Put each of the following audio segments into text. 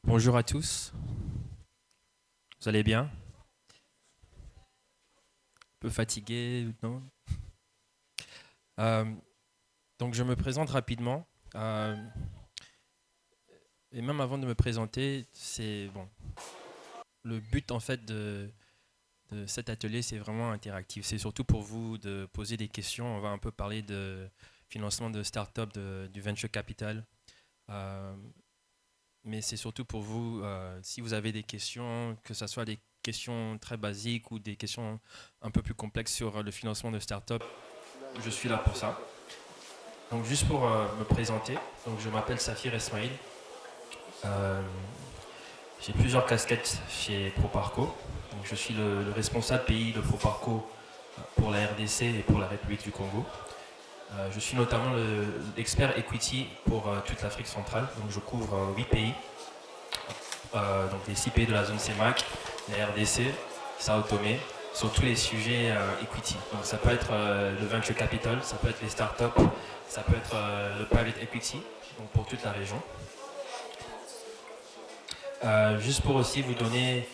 Bonjour à tous, vous allez bien? Un peu fatigué, non? Euh, donc je me présente rapidement. Euh, et même avant de me présenter, c'est bon. Le but en fait de cet atelier, c'est vraiment interactif. C'est surtout pour vous de poser des questions. On va un peu parler de financement de start-up, du venture capital. Euh, mais c'est surtout pour vous, si vous avez des questions, que ce soit des questions très basiques ou des questions un peu plus complexes sur le financement de start-up, je suis là pour ça. Donc juste pour me présenter, donc je m'appelle Safir Esmail. Euh, j'ai plusieurs casquettes chez ProParco. Donc je suis le responsable pays de ProParco pour la RDC et pour la République du Congo. Je suis notamment l'expert equity pour toute l'Afrique centrale. Donc je couvre 8 pays, donc les 6 pays de la zone CEMAC, la RDC, Sao Tomé, sur tous les sujets equity. Donc ça peut être le venture capital, ça peut être les startups, ça peut être le private equity, donc pour toute la région. Juste pour aussi vous donner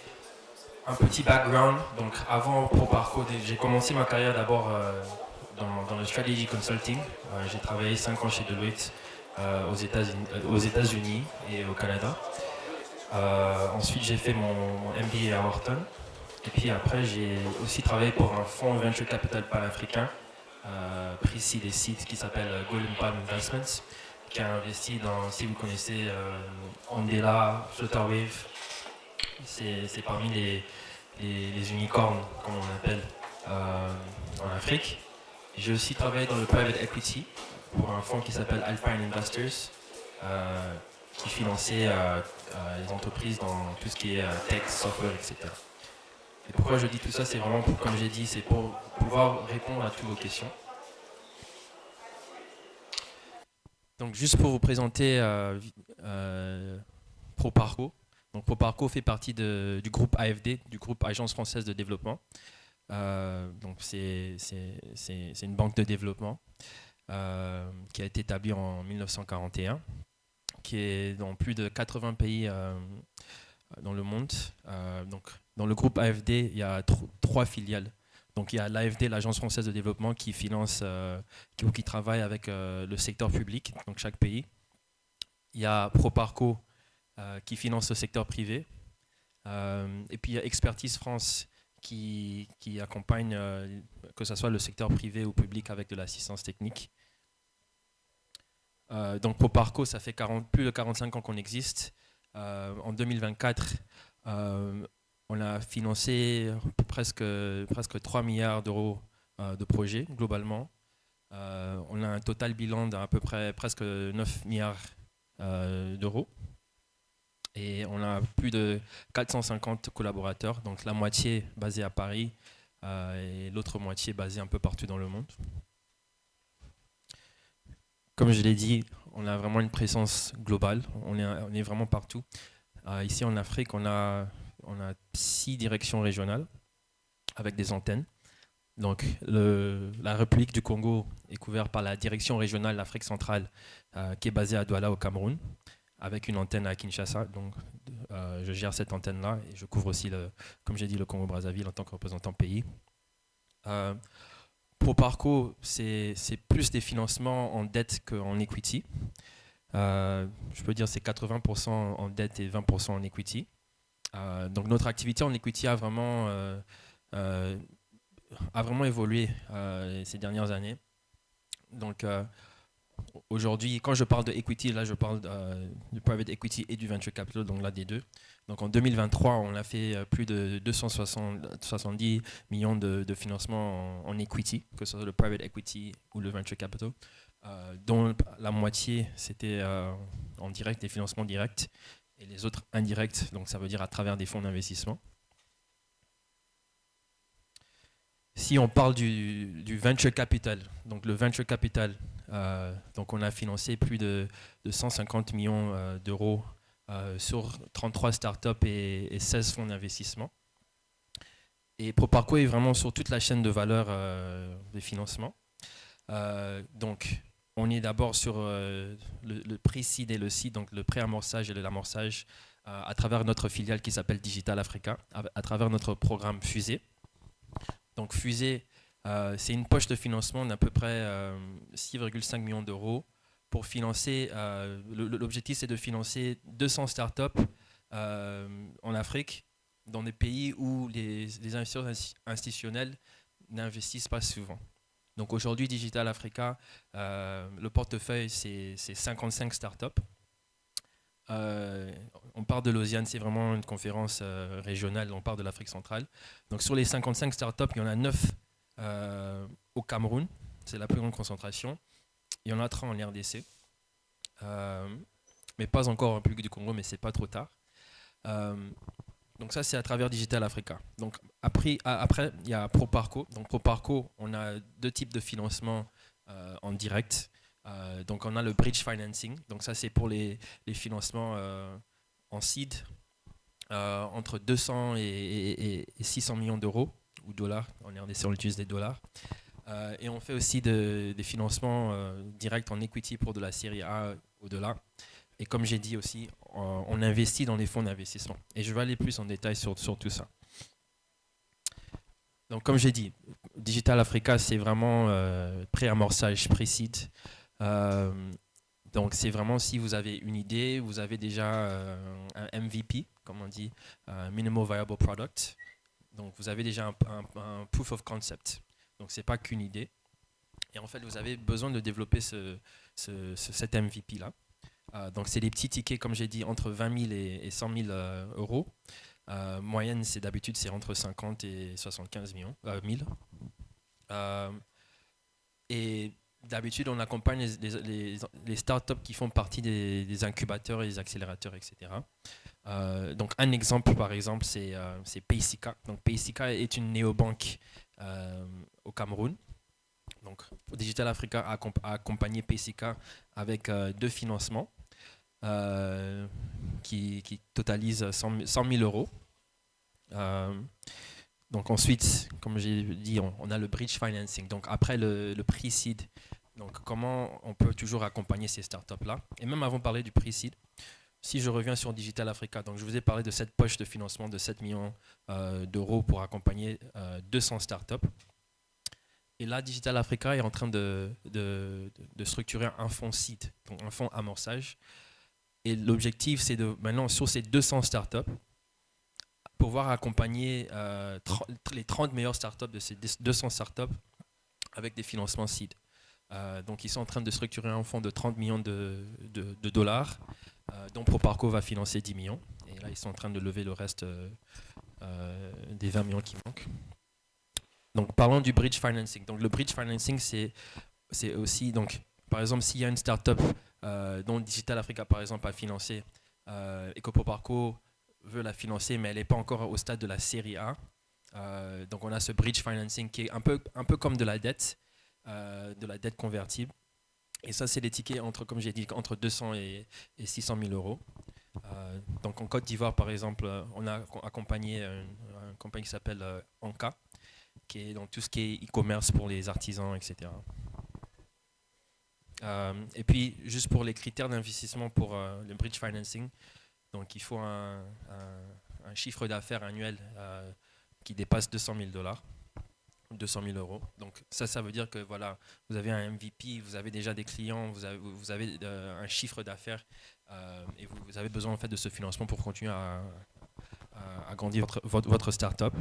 un petit background, donc avant ProParco, j'ai commencé ma carrière d'abord dans le strategy consulting. J'ai travaillé 5 ans chez Deloitte aux États-Unis et au Canada. Ensuite, j'ai fait mon MBA à Wharton. Et puis après, j'ai aussi travaillé pour un fonds venture capital pan-africain, Pre-Seed et Seed, qui s'appelle Golden Palm Investments, qui a investi dans, si vous connaissez, Andela, Flutterwave. C'est parmi les unicornes, comme on appelle, en Afrique. J'ai aussi travaillé dans le private equity pour un fonds qui s'appelle Alpine Investors, qui finançait les entreprises dans tout ce qui est tech, software, etc. Et pourquoi je dis tout ça, c'est vraiment, comme j'ai dit, c'est pour pouvoir répondre à toutes vos questions. Donc juste pour vous présenter ProParco. Donc ProParco fait partie du groupe AFD, du groupe Agence Française de Développement. Donc c'est une banque de développement qui a été établie en 1941, qui est dans plus de 80 pays dans le monde. Donc dans le groupe AFD, il y a trois filiales. Donc il y a l'AFD, l'Agence française de développement, qui finance, qui travaille avec le secteur public, donc chaque pays. Il y a ProParco qui finance le secteur privé. Et puis il y a Expertise France qui accompagne, que ce soit le secteur privé ou public, avec de l'assistance technique. Donc ProParco, ça fait plus de 45 ans qu'on existe. En 2024, on a financé presque 3 milliards d'euros de projets globalement. On a un total bilan d'à peu près presque 9 milliards d'euros. Et on a plus de 450 collaborateurs, donc la moitié basée à Paris et l'autre moitié basée un peu partout dans le monde. Comme je l'ai dit, on a vraiment une présence globale, on est vraiment partout. Ici en Afrique, on a 6 directions régionales avec des antennes. Donc la République du Congo est couverte par la direction régionale d'Afrique centrale qui est basée à Douala au Cameroun, avec une antenne à Kinshasa. Donc je gère cette antenne-là et je couvre aussi, comme j'ai dit, le Congo-Brazzaville en tant que représentant pays. ProParco, c'est plus des financements en dette qu'en equity. Je peux dire c'est 80% en dette et 20% en equity. Donc notre activité en equity a vraiment évolué ces dernières années. Donc aujourd'hui, quand je parle de equity, là je parle du private equity et du venture capital, donc là des deux. Donc en 2023, on a fait plus de 270 millions de financement en equity, que ce soit le private equity ou le venture capital, dont la moitié c'était en direct, des financements directs, et les autres indirects, donc ça veut dire à travers des fonds d'investissement. Si on parle du venture capital, donc le venture capital, donc on a financé plus de 150 millions d'euros sur 33 startups et 16 fonds d'investissement. Et ProParco est vraiment sur toute la chaîne de valeur des financements. Donc on est d'abord sur le pré-seed et le seed, donc le pré-amorçage et l'amorçage à travers notre filiale qui s'appelle Digital Africa, à travers notre programme Fusée. Donc Fusée, c'est une poche de financement d'à peu près 6,5 millions d'euros pour financer, l'objectif c'est de financer 200 startups en Afrique, dans des pays où les investisseurs institutionnels n'investissent pas souvent. Donc aujourd'hui, Digital Africa, le portefeuille, c'est 55 startups. On part de Lausanne, c'est vraiment une conférence régionale, on part de l'Afrique centrale. Donc sur les 55 startups, il y en a 9 au Cameroun, c'est la plus grande concentration. Il y en a 30 en RDC, mais pas encore en République du Congo, mais c'est pas trop tard. Donc ça, c'est à travers Digital Africa. Donc après, il y a ProParco. Donc ProParco, on a deux types de financement en direct. Donc on a le bridge financing. Donc ça, c'est pour les financements en seed entre 200 et 600 millions d'euros ou dollars. On utilise des dollars. Et on fait aussi des financements directs en equity pour de la série A au-delà. Et comme j'ai dit aussi, on investit dans les fonds d'investissement. Et je vais aller plus en détail sur tout ça. Donc comme j'ai dit, Digital Africa, c'est vraiment pré-amorçage, pré-seed. Donc c'est vraiment si vous avez une idée, vous avez déjà un MVP, comme on dit, Minimal Viable Product. Donc vous avez déjà un proof of concept. Donc c'est pas qu'une idée. Et en fait, vous avez besoin de développer cet MVP-là. Donc c'est des petits tickets, comme j'ai dit, entre 20 000 et 100 000 euros. Moyenne, c'est d'habitude, c'est entre 50 et 75 000. Et d'habitude, on accompagne les startups qui font partie des incubateurs et des accélérateurs, etc. Donc un exemple, par exemple, c'est Paysica. Donc Paysica est une néobanque au Cameroun. Donc Digital Africa a accompagné Paysica avec deux financements qui totalisent 100 000 euros. Donc ensuite, comme j'ai dit, on a le bridge financing. Donc après le pre-seed, donc comment on peut toujours accompagner ces startups-là. Et même avant de parler du pre-seed, si je reviens sur Digital Africa, donc je vous ai parlé de cette poche de financement de 7 millions d'euros pour accompagner 200 startups. Et là, Digital Africa est en train de structurer un fonds seed, donc un fonds amorçage. Et l'objectif, c'est de maintenant, sur ces 200 startups, pouvoir accompagner les 30 meilleures startups de ces 200 startups avec des financements seed. Donc ils sont en train de structurer un fonds de 30 millions de dollars, dont ProParco va financer 10 millions. Et là, ils sont en train de lever le reste des 20 millions qui manquent. Donc parlons du bridge financing. Donc le bridge financing, c'est aussi, donc, par exemple, s'il y a une startup dont Digital Africa, par exemple, a financé et que ProParco veut la financer, mais elle n'est pas encore au stade de la série A. Donc on a ce bridge financing qui est un peu comme de la dette convertible. Et ça, c'est des tickets comme j'ai dit, entre 200 et 600 000 euros. Donc en Côte d'Ivoire, par exemple, on a accompagné une compagnie qui s'appelle Anka, qui est dans tout ce qui est e-commerce pour les artisans, etc. Et puis, juste pour les critères d'investissement pour le bridge financing, donc il faut un chiffre d'affaires annuel qui dépasse 200 000 dollars, 200 000 euros. Donc ça veut dire que voilà, vous avez un MVP, vous avez déjà des clients, vous avez un chiffre d'affaires et vous avez besoin en fait de ce financement pour continuer à grandir votre startup.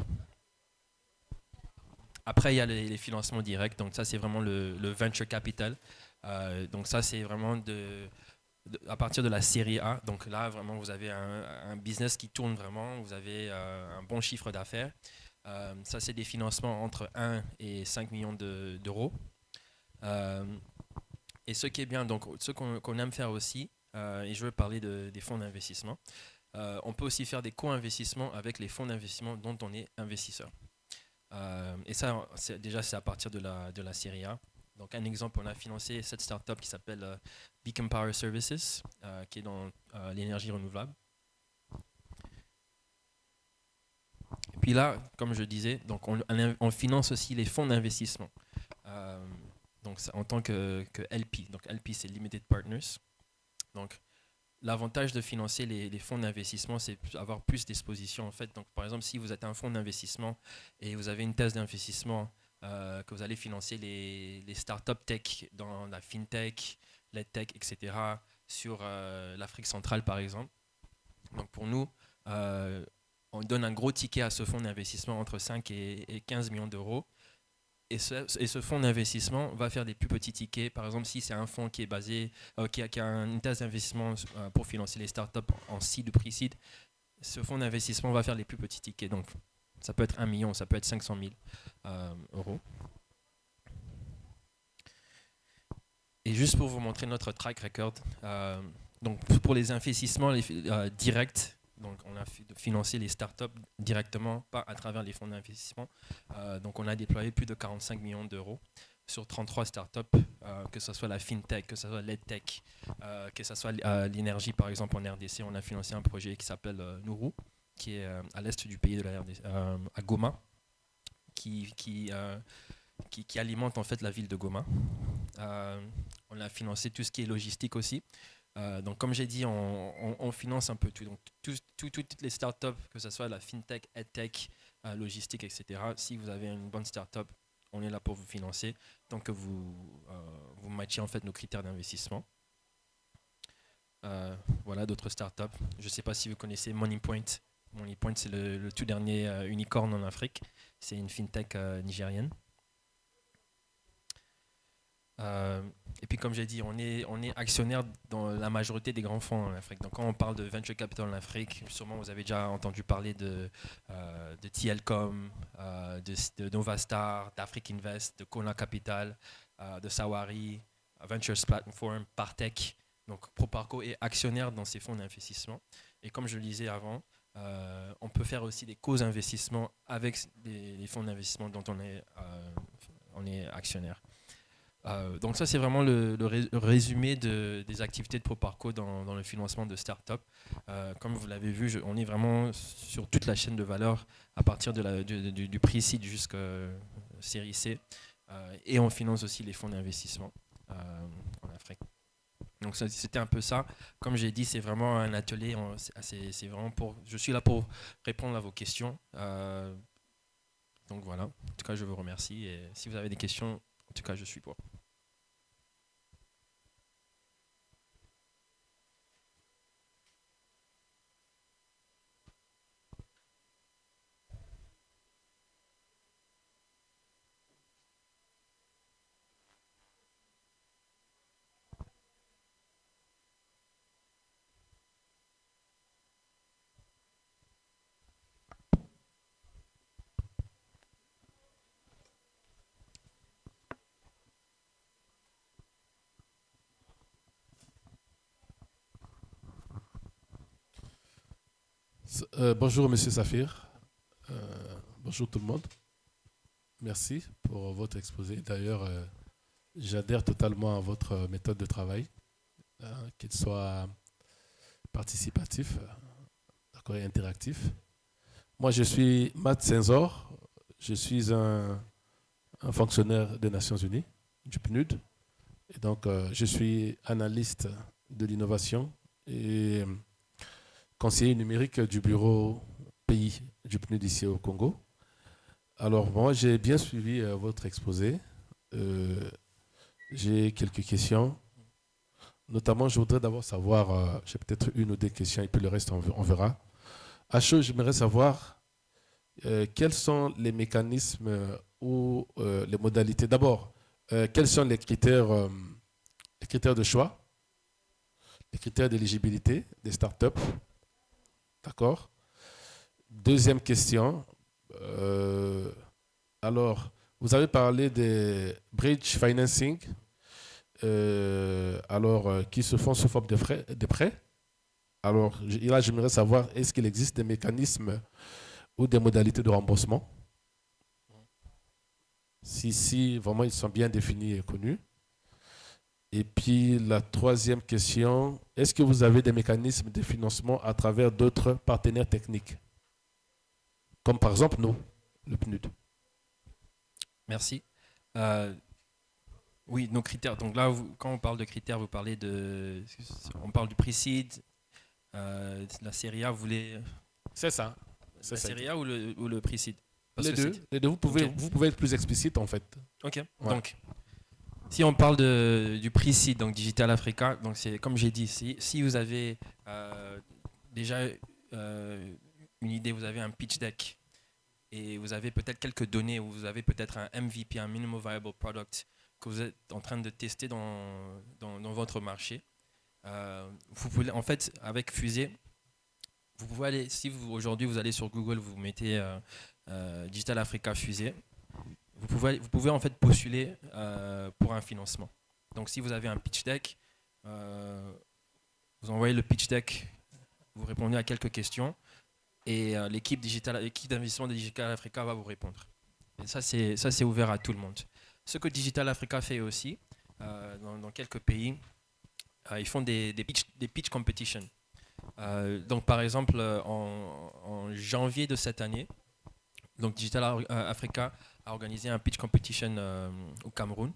Après, il y a les financements directs. Donc ça, c'est vraiment le venture capital. Donc ça, c'est vraiment à partir de la série A. Donc là, vraiment, vous avez un business qui tourne vraiment. Vous avez un bon chiffre d'affaires. Ça, c'est des financements entre 1 et 5 millions d'euros. Et ce qui est bien, donc ce qu'on aime faire aussi, et je veux parler des fonds d'investissement, on peut aussi faire des co-investissements avec les fonds d'investissement dont on est investisseur. Et ça, c'est à partir de la série A. Donc un exemple, on a financé cette startup qui s'appelle Beacon Power Services, qui est dans l'énergie renouvelable. Et puis là, comme je disais, donc on finance aussi les fonds d'investissement. Donc en tant que LP. Donc LP, c'est Limited Partners. Donc l'avantage de financer les fonds d'investissement, c'est avoir plus d'exposition en fait. Donc, par exemple, si vous êtes un fonds d'investissement et vous avez une thèse d'investissement, que vous allez financer les startups tech dans la fintech, l'edtech, etc., sur l'Afrique centrale, par exemple. Donc, pour nous, euh, on donne un gros ticket à ce fonds d'investissement entre 5 et 15 millions d'euros. Et ce fonds d'investissement va faire des plus petits tickets. Par exemple, si c'est un fonds qui est basé, qui a une thèse d'investissement pour financer les startups en seed ou pre-seed, ce fonds d'investissement va faire les plus petits tickets. Donc, ça peut être 1 million, ça peut être 500 000 euros. Et juste pour vous montrer notre track record, donc pour les investissements directs, donc on a financé les startups directement, pas à travers les fonds d'investissement. Donc on a déployé plus de 45 millions d'euros sur 33 startups, que ce soit la fintech, que ce soit l'edtech, que ce soit l'énergie par exemple en RDC. On a financé un projet qui s'appelle Nourou, qui est à l'est du pays de la RDC, à Goma, qui alimente en fait la ville de Goma. On a financé tout ce qui est logistique aussi. Donc, comme j'ai dit, on finance un peu tout. Donc, toutes les startups, que ce soit la fintech, edtech, logistique, etc. Si vous avez une bonne startup, on est là pour vous financer, tant que vous matchez en fait nos critères d'investissement. Voilà d'autres startups. Je ne sais pas si vous connaissez MoneyPoint. MoneyPoint, c'est le tout dernier unicorn en Afrique. C'est une fintech nigérienne. Et puis comme j'ai dit, on est actionnaire dans la majorité des grands fonds en Afrique. Donc quand on parle de venture capital en Afrique, sûrement vous avez déjà entendu parler de TLCom, de Novastar, d'Afrique Invest, de Kona Capital, de Sawari, Ventures Platform, Partech. Donc Proparco est actionnaire dans ces fonds d'investissement. Et comme je le disais avant, on peut faire aussi des co-investissements avec les fonds d'investissement dont on est actionnaire. Donc ça, c'est vraiment le résumé des activités de Proparco dans le financement de start-up. Comme vous l'avez vu, on est vraiment sur toute la chaîne de valeur, à partir du pre-seed jusqu'à série C. Et on finance aussi les fonds d'investissement en Afrique. Donc c'était un peu ça. Comme j'ai dit, c'est vraiment un atelier. C'est vraiment je suis là pour répondre à vos questions. Donc voilà. En tout cas, je vous remercie. Et si vous avez des questions, en tout cas, je suis pour. Bonjour, Monsieur Safir. Bonjour tout le monde. Merci pour votre exposé. D'ailleurs, j'adhère totalement à votre méthode de travail, qu'il soit participatif, d'accord, et interactif. Moi, je suis Matt Senzor. Je suis un fonctionnaire des Nations Unies, du PNUD. Et donc, je suis analyste de l'innovation et conseiller numérique du bureau pays du PNUD ici au Congo. Alors, moi, j'ai bien suivi votre exposé. J'ai quelques questions. Notamment, je voudrais d'abord savoir, j'ai peut-être une ou deux questions et puis le reste, on verra. À chaud, j'aimerais savoir quels sont les mécanismes ou les modalités. D'abord, quels sont les critères de choix, les critères d'éligibilité des startups. D'accord. Deuxième question. Alors, vous avez parlé des bridge financing, qui se font sous forme de prêts. Alors, là, j'aimerais savoir, est-ce qu'il existe des mécanismes ou des modalités de remboursement? Si vraiment ils sont bien définis et connus. Et puis, la troisième question, est-ce que vous avez des mécanismes de financement à travers d'autres partenaires techniques? Comme par exemple nous, le PNUD. Merci. Oui, nos critères. Donc là, quand on parle de critères, on parle du pre-seed, La Serie A voulait C'est ça. la Serie A ou le Pre-Seed? Les deux. Les deux. Ok. Vous pouvez être plus explicite en fait. Ok. Ouais. Donc, si on parle du Pre-Seed, donc Digital Africa, donc c'est comme j'ai dit, si vous avez déjà une idée, vous avez un pitch deck et vous avez peut-être quelques données ou vous avez peut-être un MVP, un Minimum Viable Product que vous êtes en train de tester dans votre marché. Vous pouvez, en fait, avec Fusée, vous pouvez aller, si aujourd'hui vous allez sur Google, vous mettez Digital Africa Fusée, vous pouvez en fait postuler pour un financement. Donc si vous avez un pitch deck, vous envoyez le pitch deck, vous répondez à quelques questions et l'équipe d'investissement de Digital Africa va vous répondre. Et ça c'est ouvert à tout le monde. Ce que Digital Africa fait aussi dans quelques pays, ils font des pitch competitions. Donc par exemple en janvier de cette année, donc Digital Africa a organisé un pitch competition au Cameroun.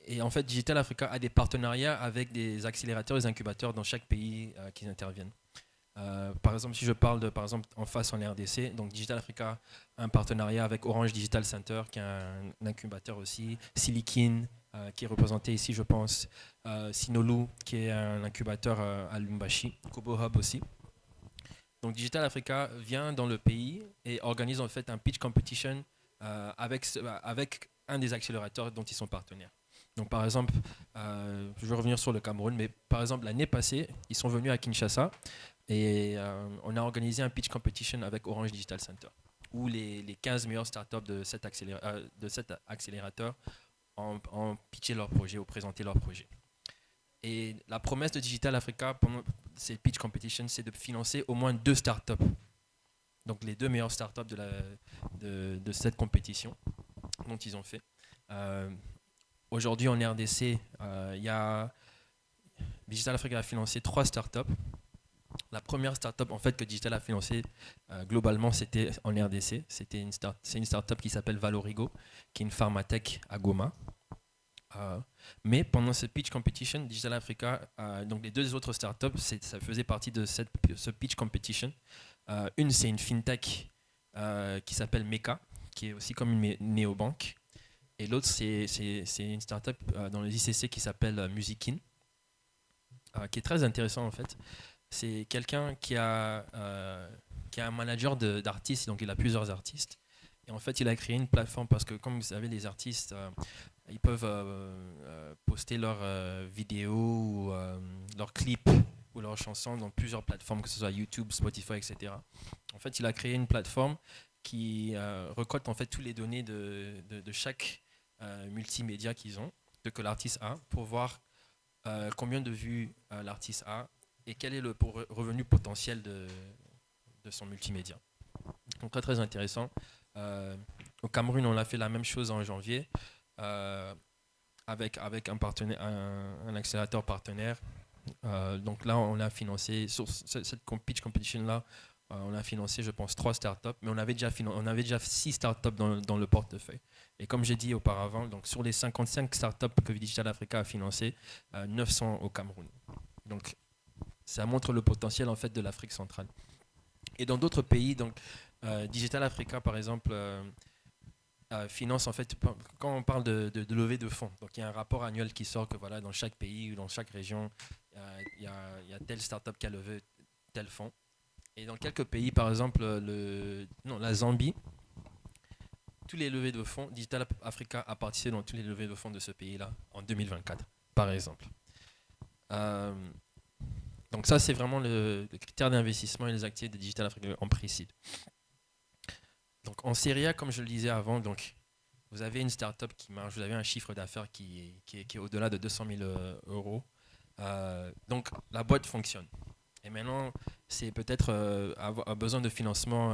Et en fait, Digital Africa a des partenariats avec des accélérateurs et des incubateurs dans chaque pays qui interviennent. Par exemple, si je parle de, par exemple, en face en RDC, donc Digital Africa a un partenariat avec Orange Digital Center, qui est un incubateur aussi, Silikin, qui est représenté ici, je pense, Sinolu, qui est un incubateur à Lumbashi, Kobo Hub aussi. Donc Digital Africa vient dans le pays et organise en fait un pitch competition avec un des accélérateurs dont ils sont partenaires. Donc par exemple, je vais revenir sur le Cameroun, mais par exemple l'année passée, ils sont venus à Kinshasa et on a organisé un pitch competition avec Orange Digital Center, où les 15 meilleures startups de cet accélérateur ont pitché leur projet ou présenté leur projet. Et la promesse de Digital Africa pendant ces pitch competitions, c'est de financer au moins 2 startups. Donc les 2 meilleures startups de cette compétition dont ils ont fait. Aujourd'hui en RDC, Digital Africa a financé 3 startups. La première startup en fait que Digital a financée globalement, c'était en RDC. C'est une startup qui s'appelle Valorigo, qui est une pharmatech à Goma. Mais pendant ce pitch competition, Digital Africa, donc les 2 autres startups, ça faisait partie de ce pitch competition. Une, c'est une fintech qui s'appelle Meka, qui est aussi comme une néobanque. Et l'autre, c'est une startup dans les ICC qui s'appelle Musikin, qui est très intéressant en fait. C'est quelqu'un qui a un manager d'artistes, donc il a plusieurs artistes. Et en fait, il a créé une plateforme parce que, comme vous savez, les artistes, ils peuvent poster leurs vidéos ou leurs clips ou leurs chansons dans plusieurs plateformes, que ce soit YouTube, Spotify, etc. En fait, il a créé une plateforme qui récolte en fait toutes les données de chaque multimédia qu'ils ont, que l'artiste a, pour voir combien de vues l'artiste a et quel est le revenu potentiel de son multimédia. Donc très très intéressant. Au Cameroun, on a fait la même chose en janvier avec un accélérateur partenaire. Donc là, on a financé, sur cette pitch competition-là, on a financé, je pense, 3 startups, mais on avait déjà 6 startups dans le portefeuille. Et comme j'ai dit auparavant, donc sur les 55 startups que Digital Africa a financées, 9 sont au Cameroun. Donc ça montre le potentiel en fait de l'Afrique centrale. Et dans d'autres pays, donc Digital Africa par exemple finance en fait, quand on parle de levée de fonds, donc il y a un rapport annuel qui sort que voilà, dans chaque pays ou dans chaque région, il y a telle startup qui a levé tel fonds. Et dans quelques pays, par exemple la Zambie, tous les levées de fonds, Digital Africa a participé dans tous les levées de fonds de ce pays-là en 2024, par exemple. Donc ça, c'est vraiment le critère d'investissement et les activités de Digital Africa en Pre-Seed. Donc en Serie A, comme je le disais avant, donc, vous avez une startup qui marche, vous avez un chiffre d'affaires qui est au-delà de 200 000 euros. Donc la boîte fonctionne. Et maintenant, c'est peut-être avoir besoin de financement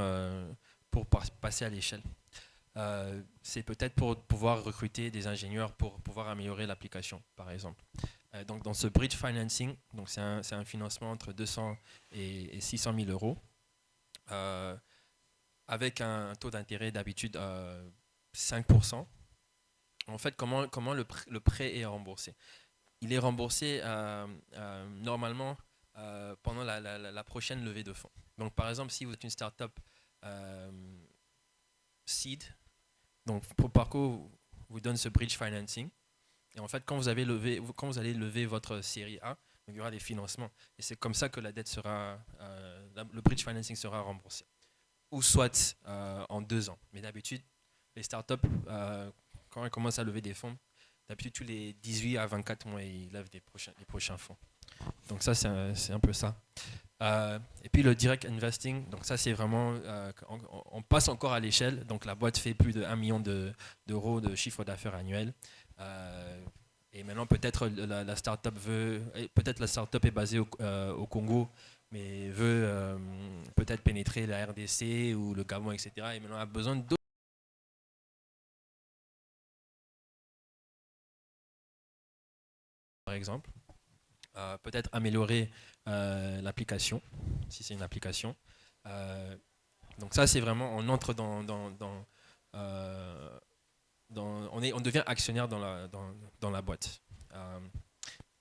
pour passer à l'échelle. C'est peut-être pour pouvoir recruter des ingénieurs pour pouvoir améliorer l'application, par exemple. Donc dans ce bridge financing, donc c'est un financement entre 200 et 600 000 euros, avec un taux d'intérêt d'habitude 5%. En fait, comment le prêt est remboursé? Il est remboursé normalement pendant la prochaine levée de fonds. Donc, par exemple, si vous êtes une startup seed, donc Proparco vous donne ce bridge financing. Et en fait, quand vous allez lever votre série A, donc il y aura des financements. Et c'est comme ça que la dette sera, le bridge financing sera remboursé. Ou soit en 2 ans. Mais d'habitude, les startups, quand elles commencent à lever des fonds, d'habitude tous les 18 à 24 mois, ils lèvent les prochains fonds. Donc ça, c'est un peu ça. Et puis le direct investing, donc ça c'est vraiment, on passe encore à l'échelle, donc la boîte fait plus de 1 million d'euros de chiffre d'affaires annuel. Et maintenant peut-être la startup peut-être la startup est basée au Congo, mais veut peut-être pénétrer la RDC ou le Gabon, etc. Et maintenant a besoin d'autres, par exemple. Peut-être améliorer l'application, si c'est une application. Donc ça, c'est vraiment, on entre on devient actionnaire dans la boîte.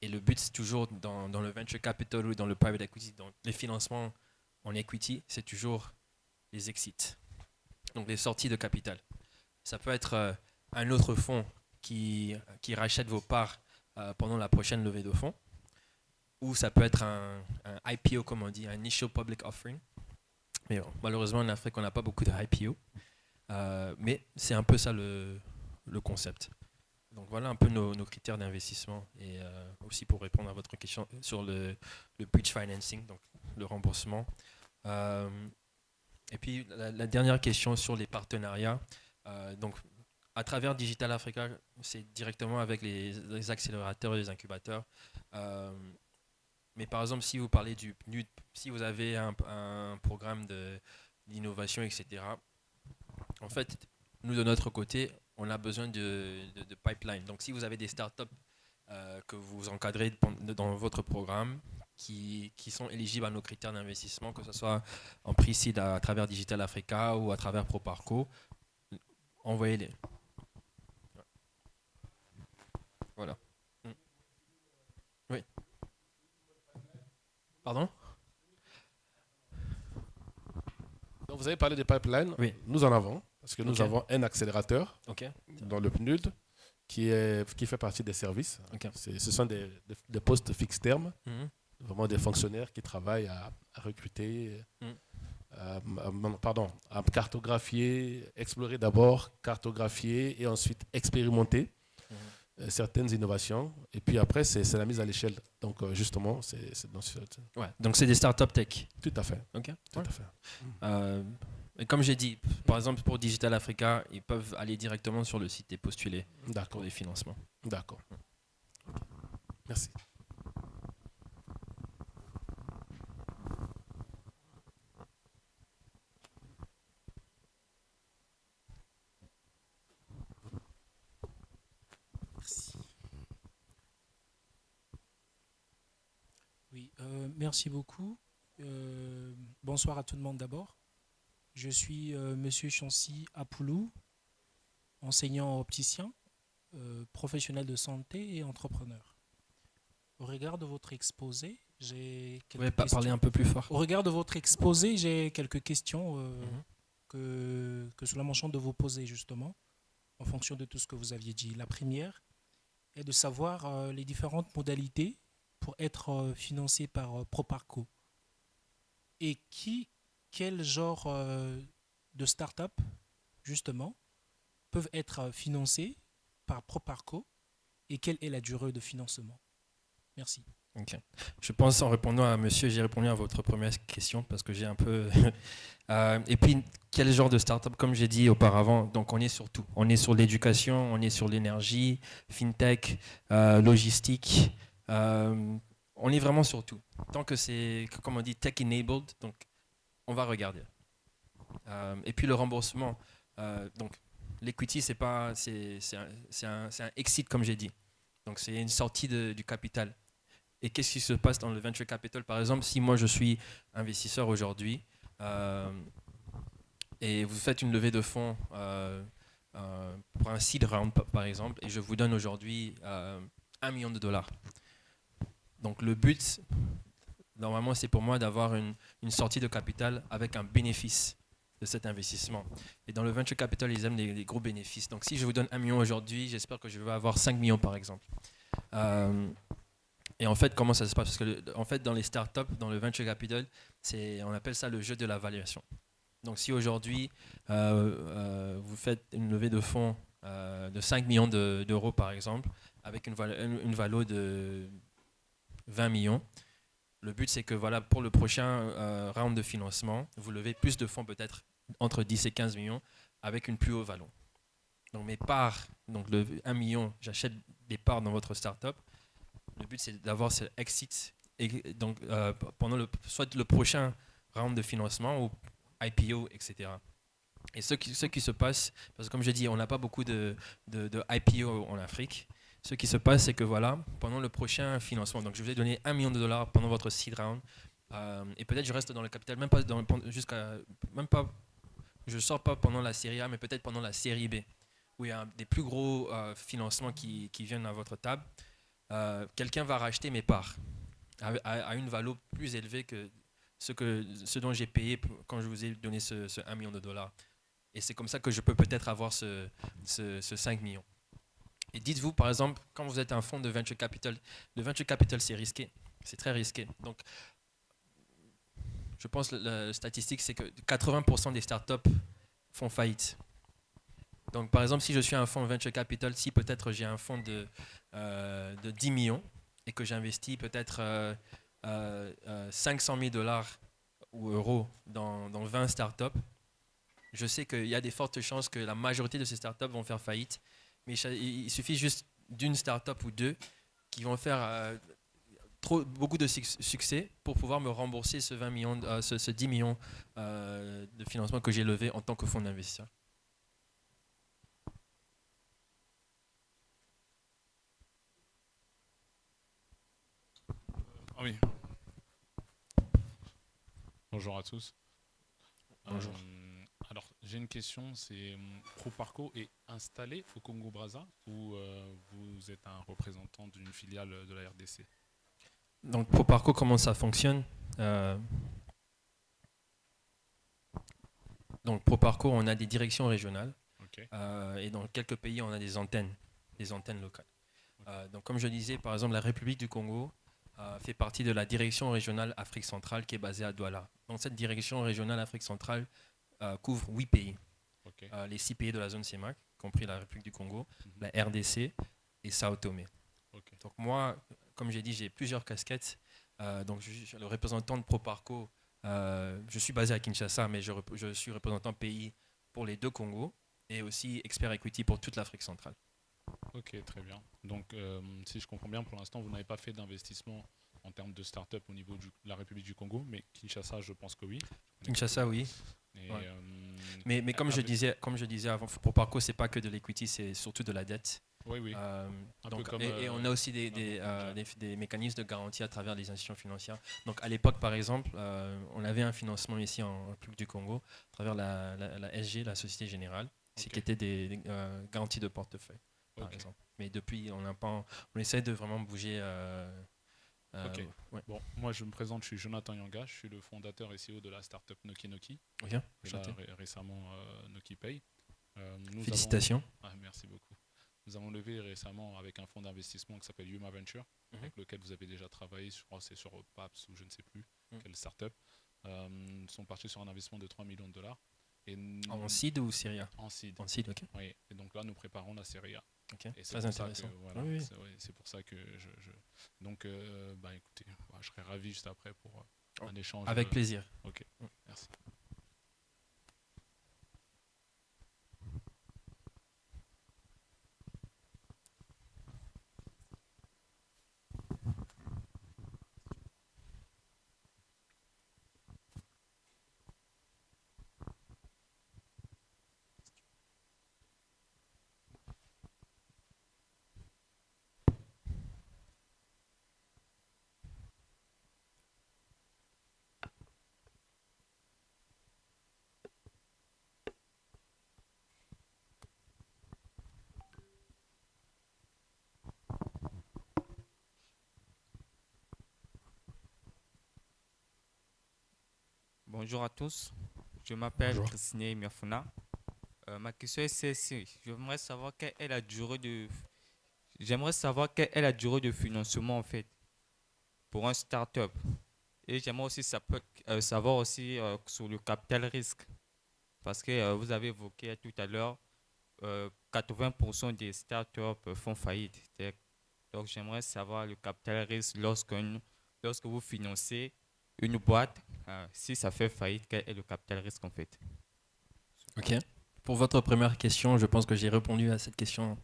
Et le but, c'est toujours dans le venture capital ou dans le private equity, dans les financements en equity, c'est toujours les exits, donc les sorties de capital. Ça peut être un autre fonds qui rachète vos parts pendant la prochaine levée de fonds, ou ça peut être un IPO, comme on dit, un Initial Public Offering. Mais bon, malheureusement, en Afrique, on n'a pas beaucoup de IPO. Mais c'est un peu ça le concept. Donc voilà un peu nos critères d'investissement. Et aussi pour répondre à votre question sur le bridge financing, donc le remboursement. Et puis la dernière question sur les partenariats. Donc à travers Digital Africa, c'est directement avec les accélérateurs et les incubateurs. Mais par exemple, si vous parlez du PNUD, si vous avez un programme d'innovation, etc., en fait, nous, de notre côté, on a besoin de pipeline. Donc, si vous avez des startups que vous encadrez dans votre programme qui sont éligibles à nos critères d'investissement, que ce soit en pre-seed à travers Digital Africa ou à travers Proparco, envoyez-les. Voilà. Oui. Pardon? Donc vous avez parlé des pipelines. Oui. Nous en avons, parce que nous Ok. avons un accélérateur Ok. dans le PNUD qui fait partie des services. Ok. Ce sont des postes fixes terme, Mhm. vraiment des fonctionnaires qui travaillent à recruter, Mhm. à cartographier, explorer d'abord, cartographier et ensuite expérimenter certaines innovations. Et puis après, c'est la mise à l'échelle. Donc justement, c'est dans ce... Ouais. Donc c'est des startups tech. Tout à fait. Ok. Tout Ouais. à fait. Et comme j'ai dit, par exemple pour Digital Africa, ils peuvent aller directement sur le site et postuler pour D'accord. des financements. D'accord. Merci. Merci. Oui, merci beaucoup. Bonsoir à tout le monde d'abord. Je suis Monsieur Chancy Apoulou, enseignant opticien, professionnel de santé et entrepreneur. Au regard de votre exposé, j'ai Vous pouvez quelques questions. parler un peu plus fort. Au regard de votre exposé, j'ai quelques questions Mhm. que cela m'enchante de vous poser justement, en fonction de tout ce que vous aviez dit. La première est de savoir les différentes modalités pour être financé par Proparco. Et quel genre de start-up, justement, peuvent être financées par Proparco et quelle est la durée de financement? Merci. Ok. Je pense en répondant à monsieur, j'ai répondu à votre première question parce que j'ai un peu... et puis, quel genre de start-up? Comme j'ai dit auparavant, donc on est sur tout. On est sur l'éducation, on est sur l'énergie, fintech, logistique. On est vraiment sur tout. Tant que c'est, comme on dit, tech-enabled, donc on va regarder. Et puis le remboursement. Donc l'equity, c'est un exit, comme j'ai dit. Donc c'est une sortie du capital. Et qu'est-ce qui se passe dans le venture capital? Par exemple, si moi je suis investisseur aujourd'hui et vous faites une levée de fonds pour un seed round par exemple, et je vous donne aujourd'hui 1 million de dollars. Donc le but normalement, c'est pour moi d'avoir une sortie de capital avec un bénéfice de cet investissement. Et dans le venture capital, ils aiment les gros bénéfices. Donc, si je vous donne 1 million aujourd'hui, j'espère que je vais avoir 5 millions, par exemple. Et en fait, comment ça se passe? Parce que, en fait, dans les startups, dans le venture capital, on appelle ça le jeu de la valuation. Donc, si aujourd'hui, vous faites une levée de fonds de 5 millions d'euros, par exemple, avec une valeur de 20 millions, le but, c'est que voilà, pour le prochain round de financement, vous levez plus de fonds, peut-être entre 10 et 15 millions, avec une plus haute valeur. Donc, mes parts, donc le 1 million, j'achète des parts dans votre startup. Le but, c'est d'avoir ce exit, et donc, pendant soit le prochain round de financement ou IPO, etc. Et ce qui se passe, parce que comme je dis, on n'a pas beaucoup de IPO en Afrique. Ce qui se passe, c'est que voilà, pendant le prochain financement, donc je vous ai donné 1 million de dollars pendant votre seed round, et peut-être je reste dans le capital, même pas je sors pas pendant la série A, mais peut-être pendant la série B, où il y a des plus gros financements qui viennent à votre table. Quelqu'un va racheter mes parts à une valeur plus élevée que ce dont j'ai payé quand je vous ai donné ce 1 million de dollars. Et c'est comme ça que je peux peut-être avoir ce 5 millions. Et dites-vous, par exemple, quand vous êtes un fonds de venture capital, le venture capital, c'est risqué. C'est très risqué. Donc, je pense que la statistique, c'est que 80% des startups font faillite. Donc, par exemple, si je suis un fonds venture capital, si peut-être j'ai un fonds de 10 millions et que j'investis peut-être 500 000 dollars ou euros dans 20 startups, je sais qu'il y a des fortes chances que la majorité de ces startups vont faire faillite. Mais il suffit juste d'une startup ou deux qui vont faire beaucoup de succès pour pouvoir me rembourser ce 20 millions, ce 10 millions de financement que j'ai levé en tant que fonds d'investisseur. Ah oui. Bonjour à tous. Bonjour. Alors, j'ai une question, c'est Proparco est installé au Congo-Brazza ou vous êtes un représentant d'une filiale de la RDC? Donc, Proparco, comment ça fonctionne? Donc, Proparco, on a des directions régionales. Okay. Et dans quelques pays, on a des antennes locales. Donc, comme je disais, par exemple, la République du Congo fait partie de la direction régionale Afrique centrale qui est basée à Douala. Donc, cette direction régionale Afrique centrale couvre 8 pays. Okay. Les 6 pays de la zone CEMAC, compris la République du Congo, la RDC et Sao Tomé. Okay. Donc moi, comme j'ai dit, j'ai plusieurs casquettes. Donc je suis le représentant de Proparco. Je suis basé à Kinshasa, mais je suis représentant pays pour les deux Congos et aussi expert equity pour toute l'Afrique centrale. Ok, très bien. Donc si je comprends bien, pour l'instant, vous n'avez pas fait d'investissement en termes de start-up au niveau de la République du Congo, mais Kinshasa, je pense que oui. Kinshasa, oui. Et, Ouais. Mais comme je disais avant, Proparco, c'est pas que de l'equity, c'est surtout de la dette. Oui, oui. Donc, et on a aussi des mécanismes de garantie à travers les institutions financières. Donc à l'époque, par exemple, on avait un financement ici en République du Congo à travers la SG, la Société Générale, qui était des garanties de portefeuille, par exemple. Mais depuis, on essaie de vraiment bouger. Ok. Ouais. Bon, moi je me présente, je suis Jonathan Yanga, je suis le fondateur et CEO de la startup Noki Noki. Ok, récemment Noki Pay. Félicitations. Merci beaucoup. Nous avons levé récemment avec un fonds d'investissement qui s'appelle Yuma Venture, avec lequel vous avez déjà travaillé, je crois que c'est sur PAPS ou je ne sais plus quelle startup. Nous sommes partis sur un investissement de 3 millions de dollars. En seed ou série A? En seed. En seed, ok. Oui, et donc là nous préparons la série A. Okay. Et très intéressant. C'est pour ça que Donc, écoutez, je serais ravi juste après pour un échange. Avec plaisir. Ok, merci. Bonjour à tous. Je m'appelle Bonjour. Christine Miafuna. Ma question est celle-ci. J'aimerais savoir quelle est la durée de financement en fait pour un start-up. Et j'aimerais aussi savoir aussi sur le capital risque. Parce que vous avez évoqué tout à l'heure, 80% des start-up font faillite. Donc j'aimerais savoir le capital risque lorsque vous financez une boîte, si ça fait faillite, quel est le capital risque en fait? Ok. Pour votre première question, je pense que j'ai répondu à cette question,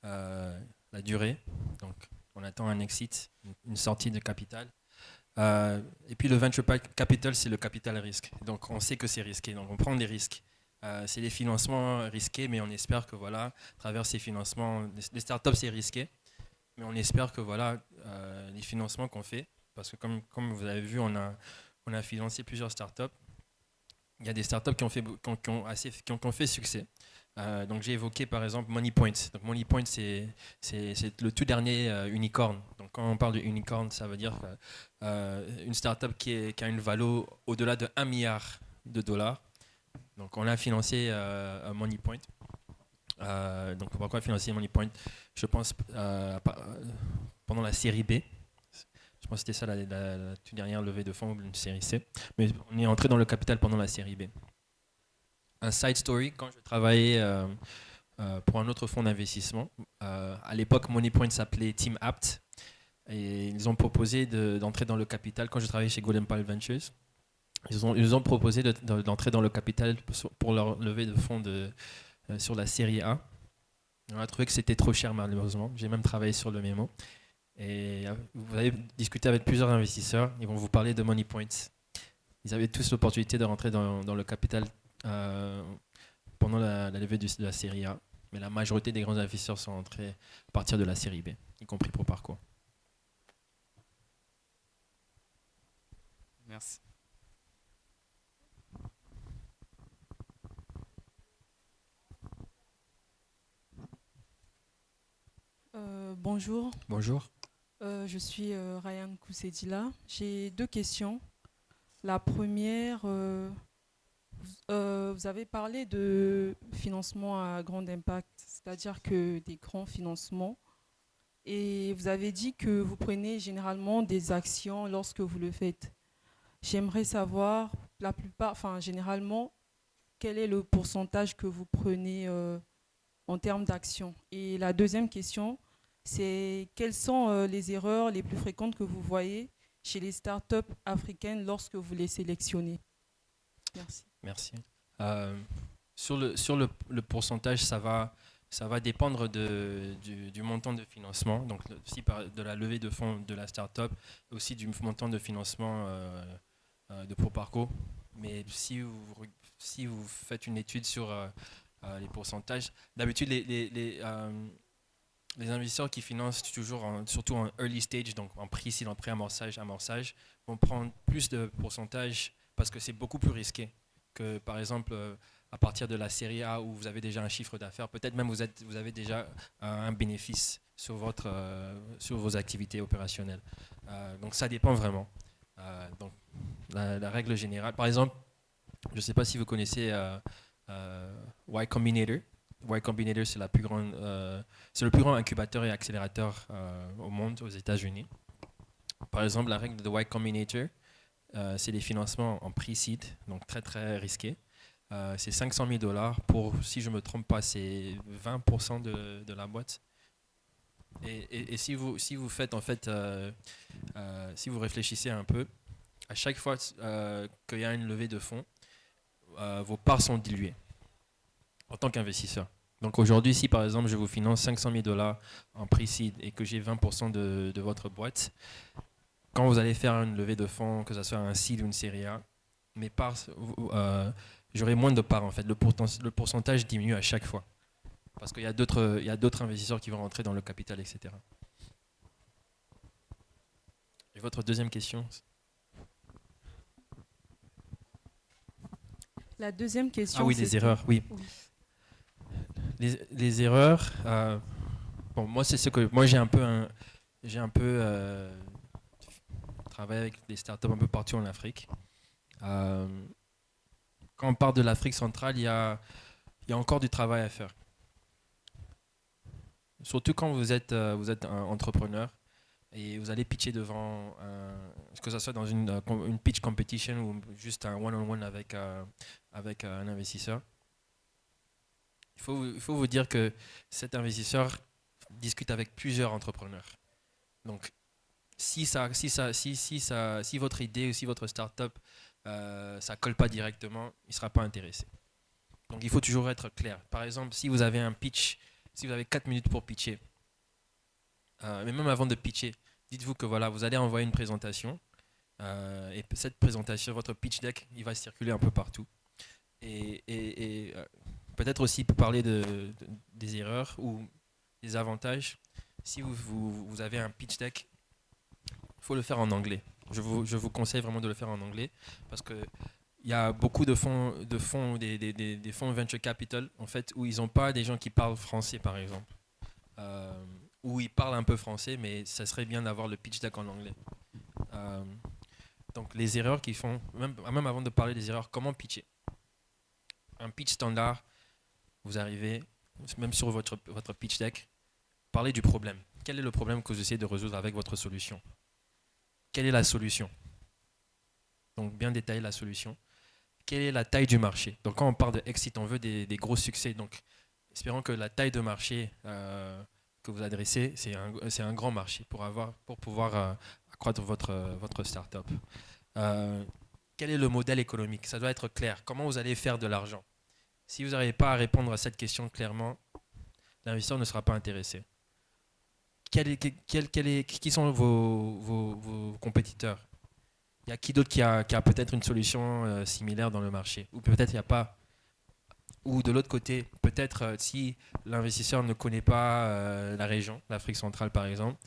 la durée. Donc, on attend un exit, une sortie de capital. Et puis le venture capital, c'est le capital risque. Donc, on sait que c'est risqué. Donc, on prend des risques. C'est des financements risqués, mais on espère que voilà, à travers ces financements, les startups, c'est risqué. Mais on espère que voilà, les financements qu'on fait, parce que comme vous avez vu, on a financé plusieurs startups. Il y a des startups qui ont fait succès. Donc j'ai évoqué par exemple MoneyPoint. Donc MoneyPoint, c'est le tout dernier unicorn. Donc quand on parle de unicorn, ça veut dire une startup qui a une valeur au-delà de 1 milliard de dollars. Donc on a financé MoneyPoint. Donc pourquoi financer MoneyPoint? Je pense pendant la série B. Je pense que c'était ça la toute dernière levée de fonds, une série C. Mais on est entré dans le capital pendant la série B. Un side story, quand je travaillais pour un autre fonds d'investissement, à l'époque, MoneyPoint s'appelait Team Apt. Et ils ont proposé d'entrer dans le capital. Quand je travaillais chez Golden Pile Ventures, ils ont proposé d'entrer dans le capital pour leur levée de fonds sur la série A. On a trouvé que c'était trop cher, malheureusement. J'ai même travaillé sur le mémo. Et vous avez discuté avec plusieurs investisseurs, ils vont vous parler de MoneyPoint. Ils avaient tous l'opportunité de rentrer dans le capital pendant la levée de la série A, mais la majorité des grands investisseurs sont entrés à partir de la série B, y compris pour Parcours. Merci. Bonjour. Bonjour. Je suis Ryan Koussedila. J'ai 2 questions. La première, vous avez parlé de financement à grand impact, c'est-à-dire que des grands financements. Et vous avez dit que vous prenez généralement des actions lorsque vous le faites. J'aimerais savoir, généralement, quel est le pourcentage que vous prenez en termes d'actions. Et la deuxième question, c'est quelles sont les erreurs les plus fréquentes que vous voyez chez les startups africaines lorsque vous les sélectionnez? Merci. Merci. Sur le pourcentage, ça va dépendre du montant de financement, donc de la levée de fonds de la startup, aussi du montant de financement de ProParco. Mais si vous faites une étude sur les pourcentages, d'habitude les investisseurs qui financent toujours, surtout en early stage, donc en pre-seed, en pré-amorçage, vont prendre plus de pourcentage parce que c'est beaucoup plus risqué que, par exemple, à partir de la série A où vous avez déjà un chiffre d'affaires. Peut-être même vous avez déjà un bénéfice sur vos activités opérationnelles. Donc ça dépend vraiment. Donc la règle générale, par exemple, je ne sais pas si vous connaissez Y Combinator. Y Combinator, c'est le plus grand incubateur et accélérateur au monde, aux États-Unis. Par exemple, la règle de Y Combinator, c'est des financements en pre-seed, donc très très risqués. C'est 500 000 $ pour, si je ne me trompe pas, c'est 20% de la boîte. Et si vous faites en fait, si vous réfléchissez un peu, à chaque fois qu'il y a une levée de fonds, vos parts sont diluées en tant qu'investisseur. Donc aujourd'hui, si par exemple je vous finance 500 000 $ en pre-seed et que j'ai 20% de votre boîte, quand vous allez faire une levée de fonds, que ce soit un seed ou une série A, mes parts, j'aurai moins de parts en fait. Le pourcentage diminue à chaque fois. Parce qu'il y a d'autres investisseurs qui vont rentrer dans le capital, etc. Et votre deuxième question? La deuxième question. Ah oui, les erreurs, oui. Les erreurs, bon, moi c'est ce que moi j'ai un peu travaillé avec des startups un peu partout en Afrique. Euh, Quand on parle de l'Afrique centrale, il y a encore du travail à faire. Surtout quand vous êtes un entrepreneur et vous allez pitcher devant, que ce soit dans une pitch competition ou juste un one-on-one avec un investisseur. Il faut vous dire que cet investisseur discute avec plusieurs entrepreneurs. Donc, si votre idée ou si votre startup ça colle pas directement, il ne sera pas intéressé. Donc il faut toujours être clair. Par exemple, si vous avez un pitch, si vous avez 4 minutes pour pitcher, mais même avant de pitcher, dites-vous que voilà, vous allez envoyer une présentation et cette présentation, votre pitch deck, il va circuler un peu partout. Et peut-être aussi parler des erreurs ou des avantages. Si vous avez un pitch deck, il faut le faire en anglais. Je vous conseille vraiment de le faire en anglais parce que il y a beaucoup de fonds, des fonds venture capital en fait où ils n'ont pas des gens qui parlent français par exemple, où ils parlent un peu français, mais ça serait bien d'avoir le pitch deck en anglais. Donc les erreurs qu'ils font, même avant de parler des erreurs, comment pitcher? Un pitch standard, vous arrivez, même sur votre pitch deck, parlez du problème. Quel est le problème que vous essayez de résoudre avec votre solution? Quelle est la solution? Donc bien détailler la solution. Quelle est la taille du marché? Donc quand on parle de exit, on veut des gros succès. Donc espérons que la taille de marché que vous adressez, c'est un grand marché pour pouvoir accroître votre startup. Quel est le modèle économique? Ça doit être clair. Comment vous allez faire de l'argent? Si vous n'arrivez pas à répondre à cette question clairement, l'investisseur ne sera pas intéressé. Qui sont vos compétiteurs? Il y a qui d'autre qui a peut-être une solution similaire dans le marché? Ou peut-être il n'y a pas. Ou de l'autre côté, peut-être si l'investisseur ne connaît pas la région, l'Afrique centrale par exemple,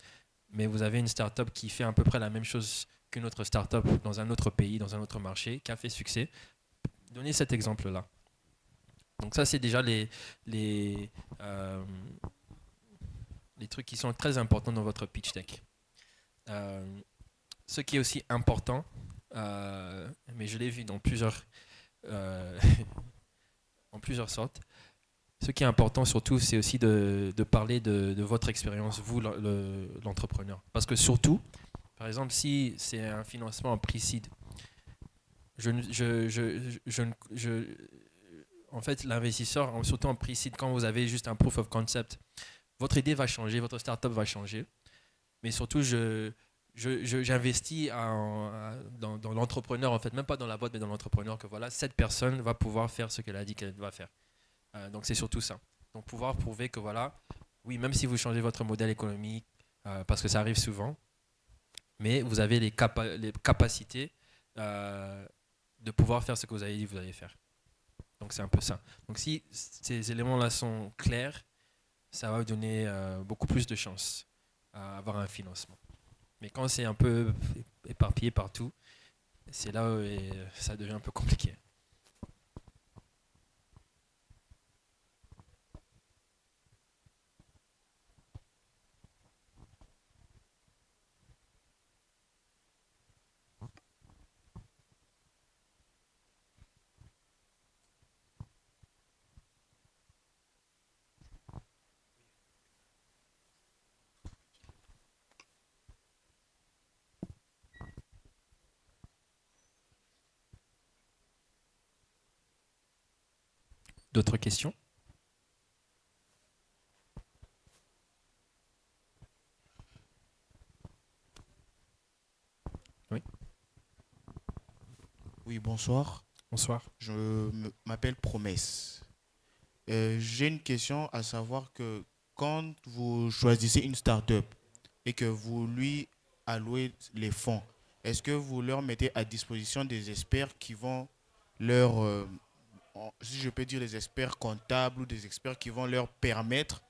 mais vous avez une startup qui fait à peu près la même chose qu'une autre startup dans un autre pays, dans un autre marché, qui a fait succès, donnez cet exemple-là. Donc ça, c'est déjà les trucs qui sont très importants dans votre pitch deck. Ce qui est aussi important, mais je l'ai vu dans plusieurs en plusieurs sortes. Ce qui est important surtout, c'est aussi de parler de votre expérience, vous, l'entrepreneur. Parce que surtout, par exemple, si c'est un financement en pre-seed, en fait, l'investisseur, surtout en pre-seed, quand vous avez juste un proof of concept, votre idée va changer, votre startup va changer. Mais surtout, j'investis dans l'entrepreneur, en fait, même pas dans la boîte, mais dans l'entrepreneur, que voilà, cette personne va pouvoir faire ce qu'elle a dit qu'elle va faire. Donc c'est surtout ça. Donc pouvoir prouver que voilà, oui, même si vous changez votre modèle économique, parce que ça arrive souvent, mais vous avez les capacités de pouvoir faire ce que vous avez dit que vous allez faire. Donc c'est un peu ça. Donc si ces éléments-là sont clairs, ça va vous donner beaucoup plus de chances à avoir un financement. Mais quand c'est un peu éparpillé partout, c'est là où ça devient un peu compliqué. D'autres questions? Oui. Oui, bonsoir. Bonsoir. Je m'appelle Promesse. J'ai une question à savoir que quand vous choisissez une start-up et que vous lui allouez les fonds, est-ce que vous leur mettez à disposition des experts qui vont si je peux dire des experts comptables ou des experts qui vont leur permettre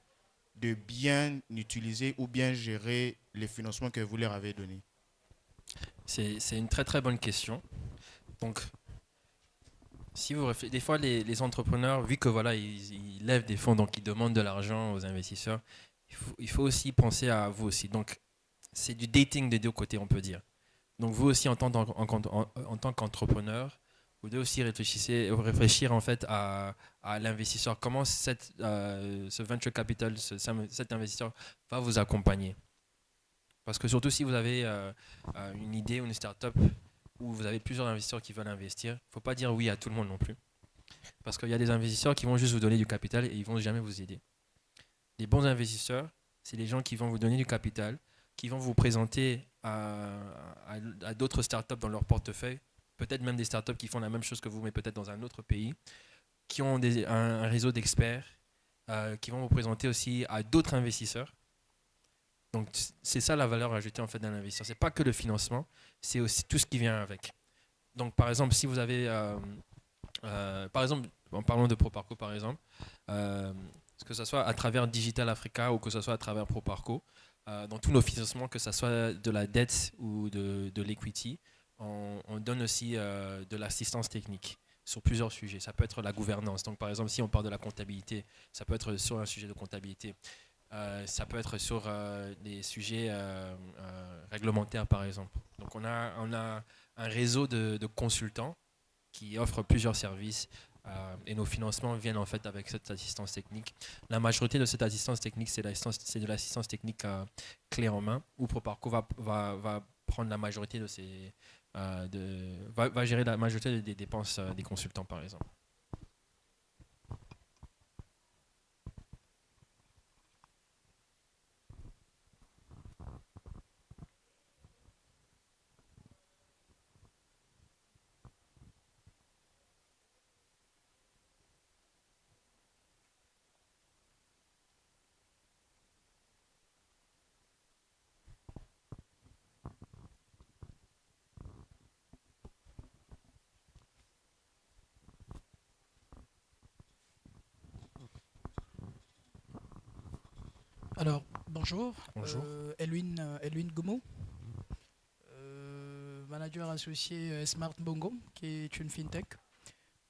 de bien utiliser ou bien gérer les financements que vous leur avez donnés? C'est une très très bonne question. Donc, si vous des fois les entrepreneurs, vu que voilà, ils lèvent des fonds, donc ils demandent de l'argent aux investisseurs, il faut aussi penser à vous aussi. Donc, c'est du dating des deux côtés, on peut dire. Donc vous aussi, en tant qu'entrepreneur, vous devez aussi réfléchir en fait à l'investisseur. Comment ce venture capital, cet investisseur va vous accompagner. Parce que surtout si vous avez une idée ou une start-up où vous avez plusieurs investisseurs qui veulent investir, il ne faut pas dire oui à tout le monde non plus. Parce qu'il y a des investisseurs qui vont juste vous donner du capital et ils ne vont jamais vous aider. Les bons investisseurs, c'est les gens qui vont vous donner du capital, qui vont vous présenter à d'autres startups dans leur portefeuille, peut-être même des startups qui font la même chose que vous, mais peut-être dans un autre pays, qui ont un réseau d'experts, qui vont vous présenter aussi à d'autres investisseurs. Donc c'est ça la valeur ajoutée en fait d'un investisseur. C'est pas que le financement, c'est aussi tout ce qui vient avec. Donc par exemple, si vous avez, par exemple, en parlant de ProParco par exemple, que ce soit à travers Digital Africa ou que ce soit à travers ProParco, dans tous nos financements, que ce soit de la dette ou de l'equity, on donne aussi de l'assistance technique sur plusieurs sujets. Ça peut être la gouvernance. Donc par exemple, si on parle de la comptabilité, ça peut être sur un sujet de comptabilité. Ça peut être sur des sujets réglementaires par exemple. Donc on a un réseau de consultants qui offrent plusieurs services et nos financements viennent en fait avec cette assistance technique. La majorité de cette assistance technique, c'est de l'assistance technique clé en main, où ProParco va prendre la majorité de ces va gérer la majorité des dépenses des consultants par exemple. Alors, bonjour. Bonjour. Elwin Gomo, manager associé Smart Bongo, qui est une fintech.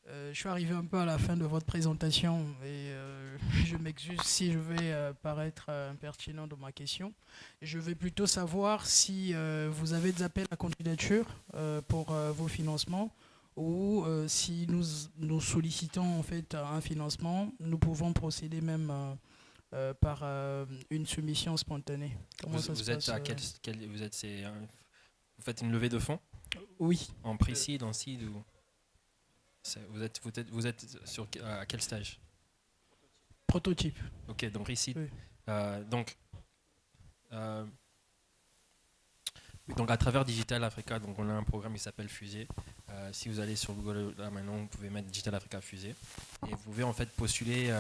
Je suis arrivé un peu à la fin de votre présentation et je m'excuse si je vais paraître impertinent dans ma question. Je vais plutôt savoir si vous avez des appels à candidature pour vos financements ou si nous sollicitons en fait un financement, nous pouvons procéder même par une soumission spontanée. Comment ça se Vous êtes passe, à vous faites une levée de fonds Oui. en pre-seed, en seed ou vous êtes sur à quel stage? Prototype. Ok, donc pre-seed. Oui. Donc à travers Digital Africa, donc on a un programme qui s'appelle Fusée. Si vous allez sur Google là maintenant, vous pouvez mettre Digital Africa Fusée et vous pouvez en fait postuler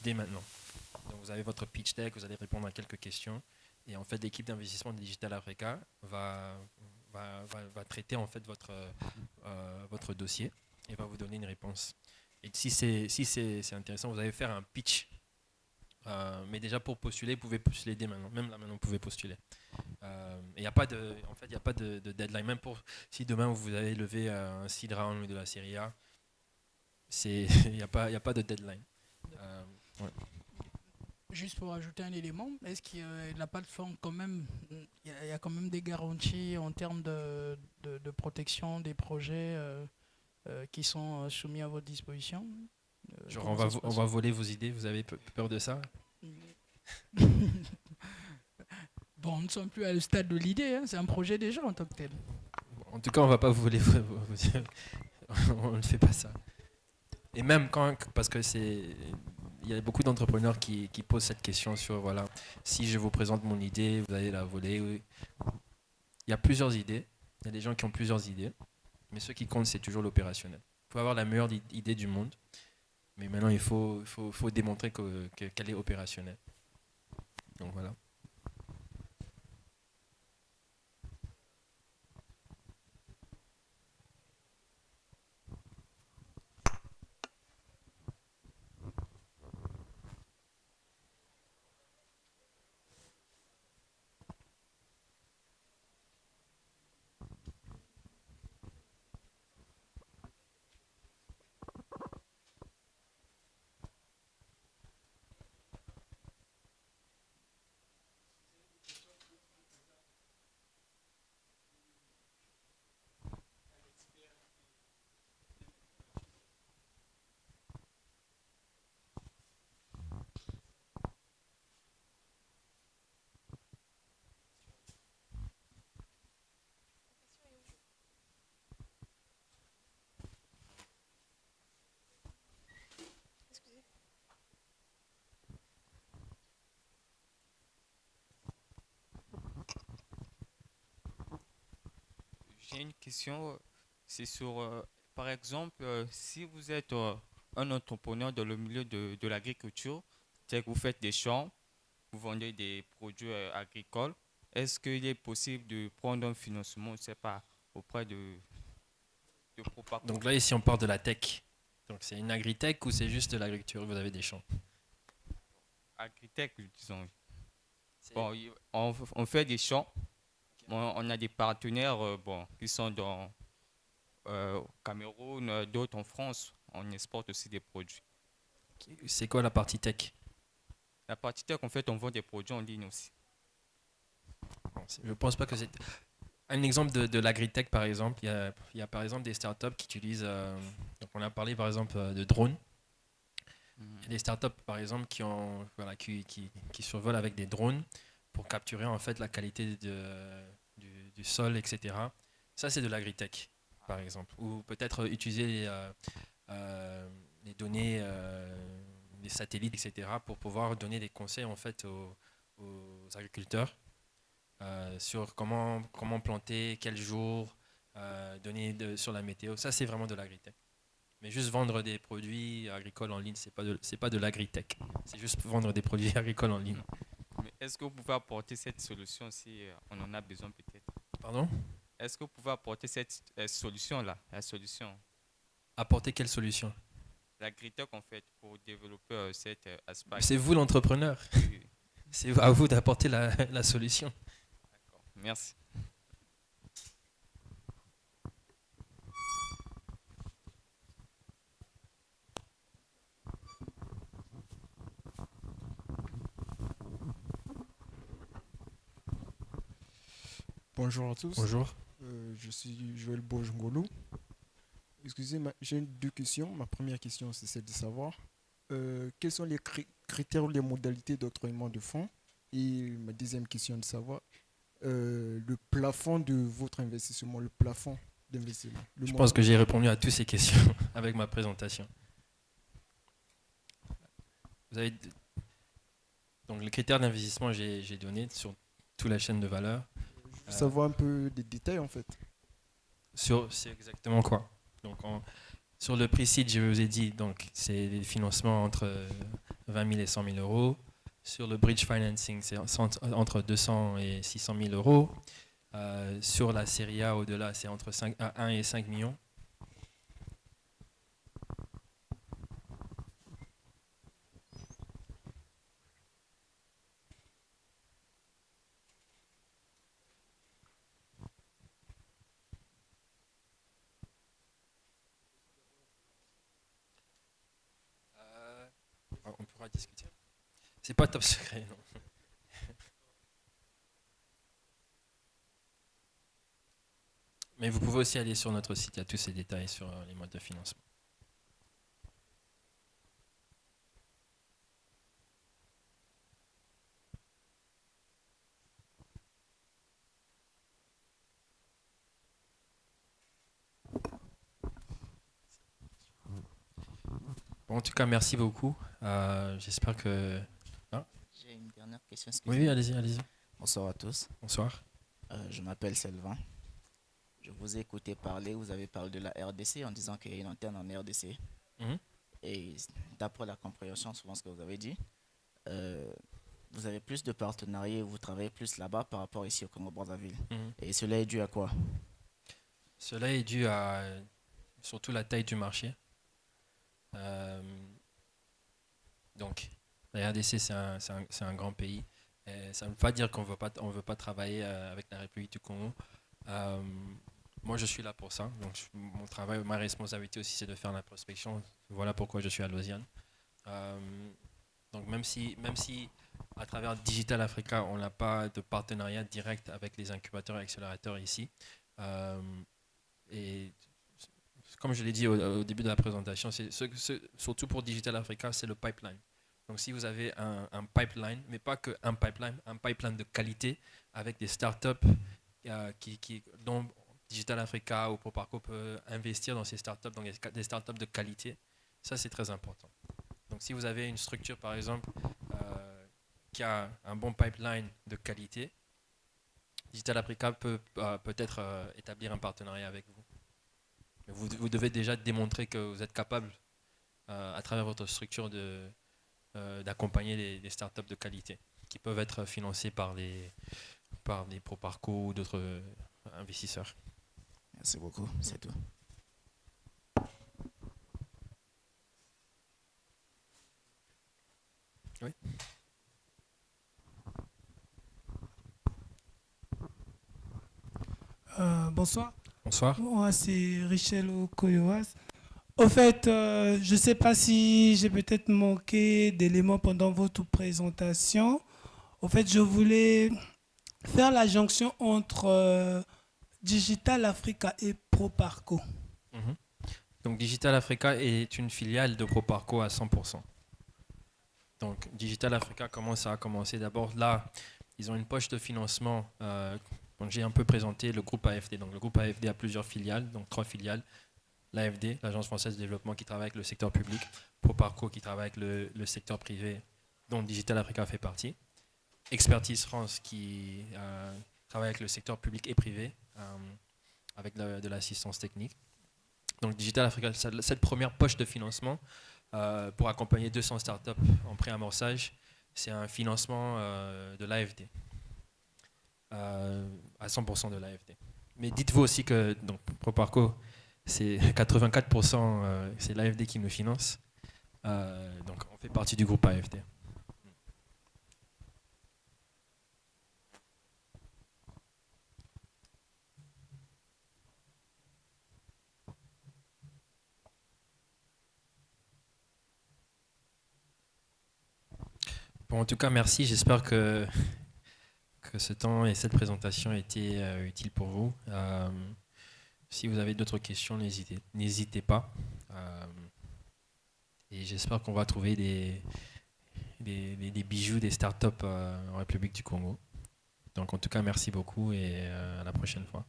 dès maintenant. Donc vous avez votre pitch deck, vous allez répondre à quelques questions et en fait l'équipe d'investissement de Digital Africa va traiter en fait votre dossier et va vous donner une réponse. Et si c'est intéressant, vous allez faire un pitch. Mais déjà pour postuler, vous pouvez postuler dès maintenant. Même là maintenant, vous pouvez postuler. Il n'y a pas de deadline. Même si demain vous avez levé un seed round de la série A, il n'y a pas de deadline. Ouais. Juste pour ajouter un élément, est-ce qu'il y a pas de forme quand même, il y a quand même des garanties en termes de protection des projets qui sont soumis à votre disposition? Genre on va voler vos idées, vous avez peur de ça? Bon, nous ne sommes plus à le stade de l'idée, hein, c'est un projet déjà en tant que tel. En tout cas, on ne va pas voler vos idées. On ne fait pas ça. Et même parce que il y a beaucoup d'entrepreneurs qui posent cette question sur, voilà, si je vous présente mon idée, vous allez la voler. Oui. Il y a plusieurs idées. Il y a des gens qui ont plusieurs idées. Mais ce qui compte, c'est toujours l'opérationnel. Vous pouvez avoir la meilleure idée du monde. Mais maintenant, il faut démontrer qu'elle est opérationnelle. Donc voilà. J'ai une question, c'est sur, par exemple, si vous êtes un entrepreneur dans le milieu de l'agriculture, c'est que vous faites des champs, vous vendez des produits agricoles, est-ce qu'il est possible de prendre un financement, je ne sais pas, auprès de Proparco? Donc là, ici, on parle de la tech. Donc c'est une agritech ou c'est juste de l'agriculture? Vous avez des champs. Agritech, disons. C'est- Bon, on fait des champs. Bon, on a des partenaires bon, qui sont dans au Cameroun, d'autres en France. On exporte aussi des produits. C'est quoi la partie tech? La partie tech, en fait, on vend des produits en ligne aussi. Bon, je pense pas que c'est... Un exemple de l'agritech, par exemple, il y a par exemple des startups qui utilisent... donc on a parlé par exemple de drones. Il y a des startups, par exemple, voilà, qui survolent avec des drones pour capturer en fait la qualité du sol, etc. Ça, c'est de l'agritech, par exemple. Ou peut-être utiliser les données des satellites, etc. pour pouvoir donner des conseils en fait aux agriculteurs sur comment planter, quel jour, sur la météo. Ça, c'est vraiment de l'agritech. Mais juste vendre des produits agricoles en ligne, c'est pas de l'agritech. C'est juste vendre des produits agricoles en ligne. Mais est-ce que vous pouvez apporter cette solution si on en a besoin peut-être? Pardon? Est-ce que vous pouvez apporter cette solution-là, la solution, Apporter quelle solution? l'agritech en fait, pour développer cet aspect? C'est vous l'entrepreneur. Oui, C'est à vous d'apporter la solution. d'accord. Merci. Bonjour à tous. Bonjour. Je suis Joël Bojngolo. Excusez-moi, j'ai deux questions. Ma première question, c'est celle de savoir quels sont les critères ou les modalités d'octroiement de fonds. Et ma deuxième question, de savoir le plafond de votre investissement, le plafond d'investissement. Je pense que j'ai répondu à toutes ces questions avec ma présentation. Vous avez... Donc, les critères d'investissement, j'ai donné sur toute la chaîne de valeur. Je veux savoir un peu des détails en fait. C'est exactement quoi? Donc, sur le pre-seed, je vous ai dit, donc c'est des financements entre 20 000 et 100 000 euros. Sur le bridge financing, c'est entre 200 et 600 000 euros. Sur la série A, au-delà, c'est entre 1 et 5 millions. On pourra discuter. C'est pas top secret, non. Mais vous pouvez aussi aller sur notre site, il y a tous ces détails sur les modes de financement. Bon, en tout cas, merci beaucoup. J'espère que... J'ai une dernière question. Oui, allez-y, allez-y. Bonsoir à tous. Bonsoir. Je m'appelle Sylvain. Je vous ai écouté parler. Vous avez parlé de la RDC en disant qu'il y a une antenne en RDC. Mhm. Et d'après la compréhension, souvent ce que vous avez dit, vous avez plus de partenariats, vous travaillez plus là-bas par rapport ici au Congo-Brazzaville. Mhm. Et cela est dû à quoi? Cela est dû à surtout la taille du marché. Donc, la RDC, c'est un grand pays. Et ça ne veut pas dire qu'on veut pas travailler avec la République du Congo. Moi, je suis là pour ça. Donc, mon travail, ma responsabilité aussi, c'est de faire la prospection. Voilà pourquoi je suis à Lausanne. Donc, même si à travers Digital Africa, on n'a pas de partenariat direct avec les incubateurs et accélérateurs ici. Et comme je l'ai dit au début de la présentation, surtout pour Digital Africa, c'est le pipeline. Donc si vous avez un pipeline, mais pas qu'un pipeline de qualité avec des startups dont Digital Africa ou Proparco peut investir dans ces startups, donc des startups de qualité, ça c'est très important. Donc si vous avez une structure par exemple qui a un bon pipeline de qualité, Digital Africa peut peut-être établir un partenariat avec vous. Mais vous devez déjà démontrer que vous êtes capable, à travers votre structure, d'accompagner des startups de qualité qui peuvent être financées par des ProParco ou d'autres investisseurs. Merci beaucoup, c'est tout. Oui. Bonsoir. Bonsoir. Moi, c'est Richel Okoyoas. Au fait, je ne sais pas si j'ai peut-être manqué d'éléments pendant votre présentation. Au fait, je voulais faire la jonction entre Digital Africa et ProParco. Mhm. Donc Digital Africa est une filiale de ProParco à 100%. Donc Digital Africa, comment ça a commencé? D'abord là, ils ont une poche de financement. Donc j'ai un peu présenté le groupe AFD. Donc le groupe AFD a plusieurs filiales, donc 3 filiales. L'AFD, l'Agence française de développement, qui travaille avec le secteur public. ProParco, qui travaille avec le secteur privé, dont Digital Africa fait partie. Expertise France, qui travaille avec le secteur public et privé, avec de l'assistance technique. Donc Digital Africa, cette première poche de financement pour accompagner 200 startups en pré-amorçage, c'est un financement de l'AFD, à 100% de l'AFD. Mais dites-vous aussi que donc, ProParco, c'est 84%, c'est l'AFD qui nous finance. Donc on fait partie du groupe AFD. Bon, en tout cas, merci. J'espère que ce temps et cette présentation étaient utiles pour vous. Si vous avez d'autres questions, n'hésitez pas. Et j'espère qu'on va trouver des bijoux, des startups en République du Congo. Donc en tout cas, merci beaucoup et à la prochaine fois.